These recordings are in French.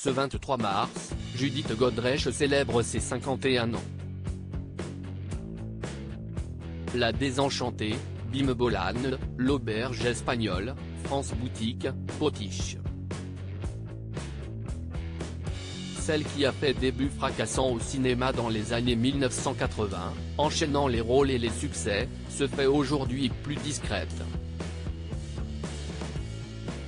Ce 23 mars, Judith Godrèche célèbre ses 51 ans. La désenchantée, Bim Bolan, l'auberge espagnole, France Boutique, Potiche. Celle qui a fait début fracassant au cinéma dans les années 1980, enchaînant les rôles et les succès, se fait aujourd'hui plus discrète.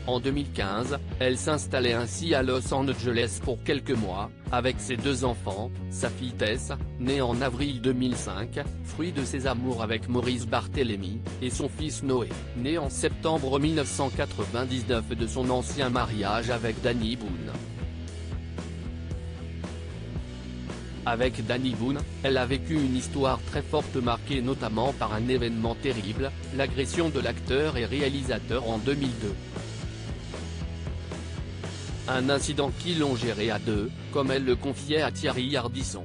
En 2015, elle s'installait ainsi à Los Angeles pour quelques mois, avec ses 2 enfants, sa fille Tess, née en avril 2005, fruit de ses amours avec Maurice Barthélémy, et son fils Noé, né en septembre 1999 de son ancien mariage avec Danny Boone. Avec Danny Boone, elle a vécu une histoire très forte marquée notamment par un événement terrible, l'agression de l'acteur et réalisateur en 2002. Un incident qui l'ont géré à 2, comme elle le confiait à Thierry Ardisson.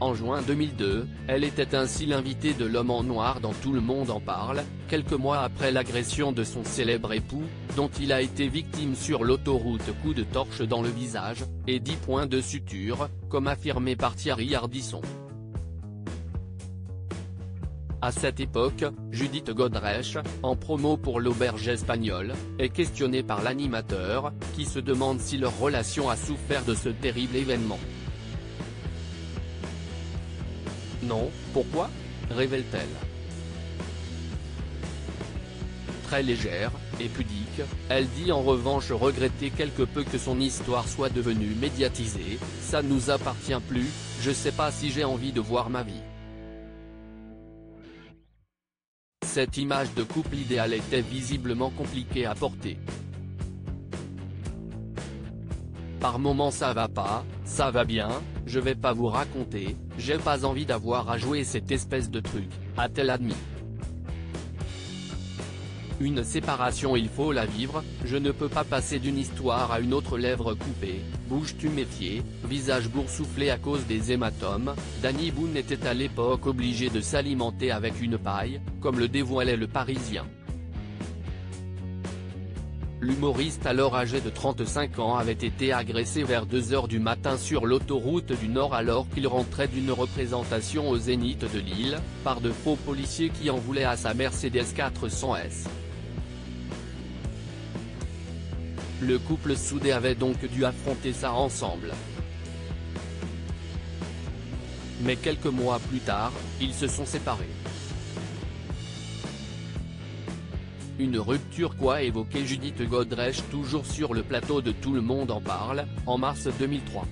En juin 2002, elle était ainsi l'invitée de l'homme en noir dans Tout le monde en parle, quelques mois après l'agression de son célèbre époux, dont il a été victime sur l'autoroute, coup de torche dans le visage, et 10 points de suture, comme affirmé par Thierry Ardisson. À cette époque, Judith Godrèche, en promo pour l'auberge espagnole, est questionnée par l'animateur, qui se demande si leur relation a souffert de ce terrible événement. Non, pourquoi ? Révèle-t-elle. Très légère, et pudique, elle dit en revanche regretter quelque peu que son histoire soit devenue médiatisée, ça nous appartient plus, je sais pas si j'ai envie de voir ma vie. Cette image de couple idéal était visiblement compliquée à porter. Par moments ça va pas, ça va bien, je vais pas vous raconter, j'ai pas envie d'avoir à jouer cette espèce de truc, a-t-elle admis. Une séparation il faut la vivre, je ne peux pas passer d'une histoire à une autre, lèvres coupées, bouche tuméfiée, visage boursouflé à cause des hématomes. Danny Boone était à l'époque obligé de s'alimenter avec une paille, comme le dévoilait Le Parisien. L'humoriste alors âgé de 35 ans avait été agressé vers 2 h du matin sur l'autoroute du Nord alors qu'il rentrait d'une représentation au Zénith de Lille, par de faux policiers qui en voulaient à sa Mercedes 400S. Le couple soudé avait donc dû affronter ça ensemble. Mais quelques mois plus tard, ils se sont séparés. Une rupture quoi, évoquait Judith Godrèche toujours sur le plateau de Tout le monde en parle, en mars 2003.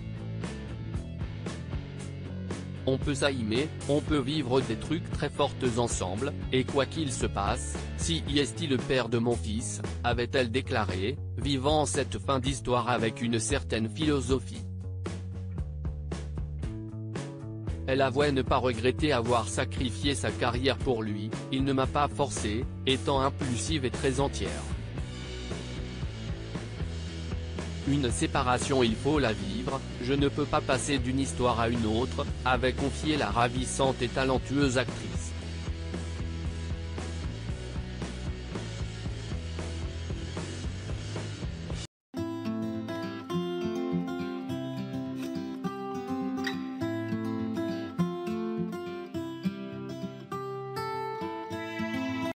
On peut s'aimer, on peut vivre des trucs très fortes ensemble, et quoi qu'il se passe, si est le père de mon fils, avait-elle déclaré, vivant cette fin d'histoire avec une certaine philosophie. Elle avouait ne pas regretter avoir sacrifié sa carrière pour lui, il ne m'a pas forcé, étant impulsive et très entière. Une séparation il faut la vivre, je ne peux pas passer d'une histoire à une autre, avait confié la ravissante et talentueuse actrice.